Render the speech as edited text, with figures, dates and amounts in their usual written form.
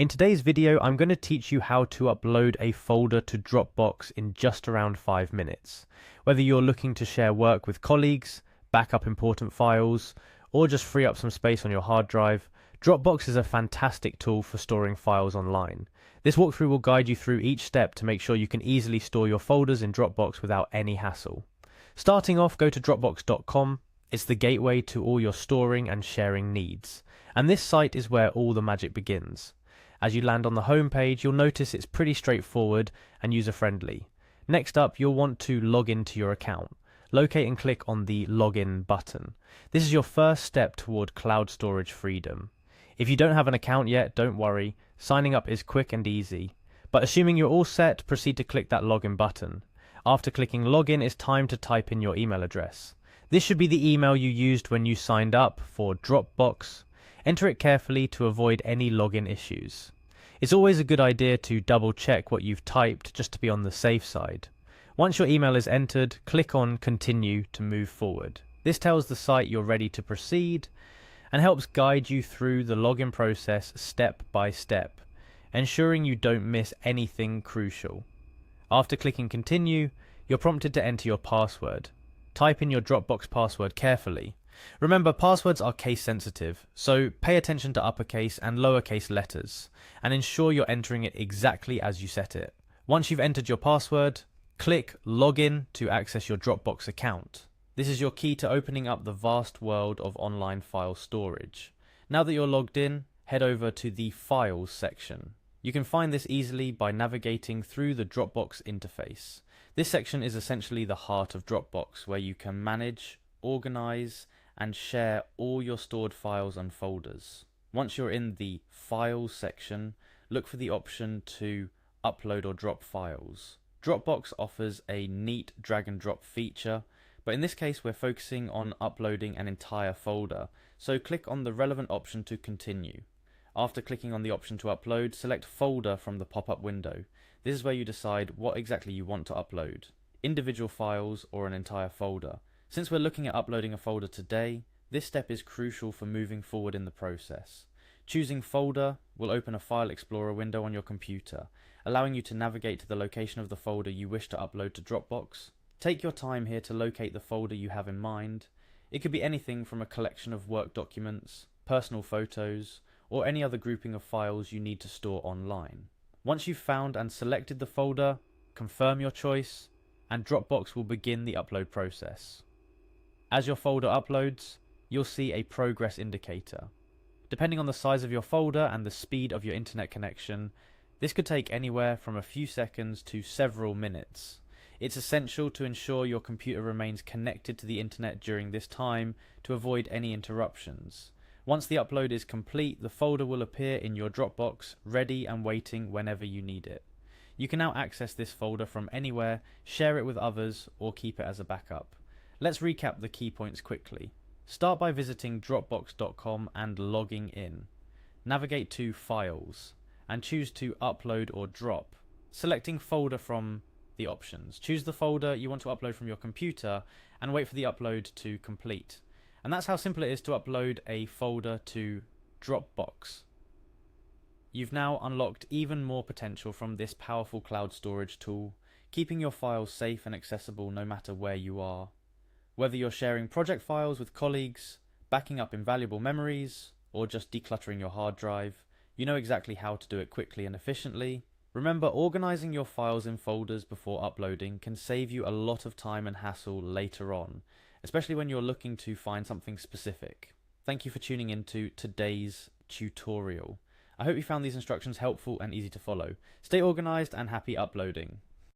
In today's video, I'm going to teach you how to upload a folder to Dropbox in just around 5 minutes. Whether you're looking to share work with colleagues, back up important files, or just free up some space on your hard drive, Dropbox is a fantastic tool for storing files online. This walkthrough will guide you through each step to make sure you can easily store your folders in Dropbox without any hassle. Starting off, go to Dropbox.com. It's the gateway to all your storing and sharing needs. And this site is where all the magic begins. As you land on the home page, you'll notice it's pretty straightforward and user-friendly. Next up, you'll want to log into your account. Locate and click on the Login button. This is your first step toward cloud storage freedom. If you don't have an account yet, don't worry. Signing up is quick and easy. But assuming you're all set, proceed to click that Login button. After clicking Login, it's time to type in your email address. This should be the email you used when you signed up for Dropbox. Enter it carefully to avoid any login issues. It's always a good idea to double check what you've typed just to be on the safe side. Once your email is entered, click on Continue to move forward. This tells the site you're ready to proceed and helps guide you through the login process step by step, ensuring you don't miss anything crucial. After clicking Continue, you're prompted to enter your password. Type in your Dropbox password carefully. Remember, passwords are case sensitive, so pay attention to uppercase and lowercase letters, and ensure you're entering it exactly as you set it. Once you've entered your password, click Login to access your Dropbox account. This is your key to opening up the vast world of online file storage. Now that you're logged in, head over to the Files section. You can find this easily by navigating through the Dropbox interface. This section is essentially the heart of Dropbox, where you can manage, organize, and share all your stored files and folders. Once you're in the Files section, look for the option to upload or drop files. Dropbox offers a neat drag and drop feature, but in this case we're focusing on uploading an entire folder, so click on the relevant option to continue. After clicking on the option to upload, select Folder from the pop-up window. This is where you decide what exactly you want to upload, individual files or an entire folder. Since we're looking at uploading a folder today, this step is crucial for moving forward in the process. Choosing Folder will open a File Explorer window on your computer, allowing you to navigate to the location of the folder you wish to upload to Dropbox. Take your time here to locate the folder you have in mind. It could be anything from a collection of work documents, personal photos, or any other grouping of files you need to store online. Once you've found and selected the folder, confirm your choice, and Dropbox will begin the upload process. As your folder uploads, you'll see a progress indicator. Depending on the size of your folder and the speed of your internet connection, this could take anywhere from a few seconds to several minutes. It's essential to ensure your computer remains connected to the internet during this time to avoid any interruptions. Once the upload is complete, the folder will appear in your Dropbox, ready and waiting whenever you need it. You can now access this folder from anywhere, share it with others, or keep it as a backup. Let's recap the key points quickly. Start by visiting Dropbox.com and logging in. Navigate to Files and choose to upload or drop, selecting Folder from the options. Choose the folder you want to upload from your computer and wait for the upload to complete. And that's how simple it is to upload a folder to Dropbox. You've now unlocked even more potential from this powerful cloud storage tool, keeping your files safe and accessible no matter where you are. Whether you're sharing project files with colleagues, backing up invaluable memories, or just decluttering your hard drive, you know exactly how to do it quickly and efficiently. Remember, organizing your files in folders before uploading can save you a lot of time and hassle later on, especially when you're looking to find something specific. Thank you for tuning into today's tutorial. I hope you found these instructions helpful and easy to follow. Stay organized and happy uploading.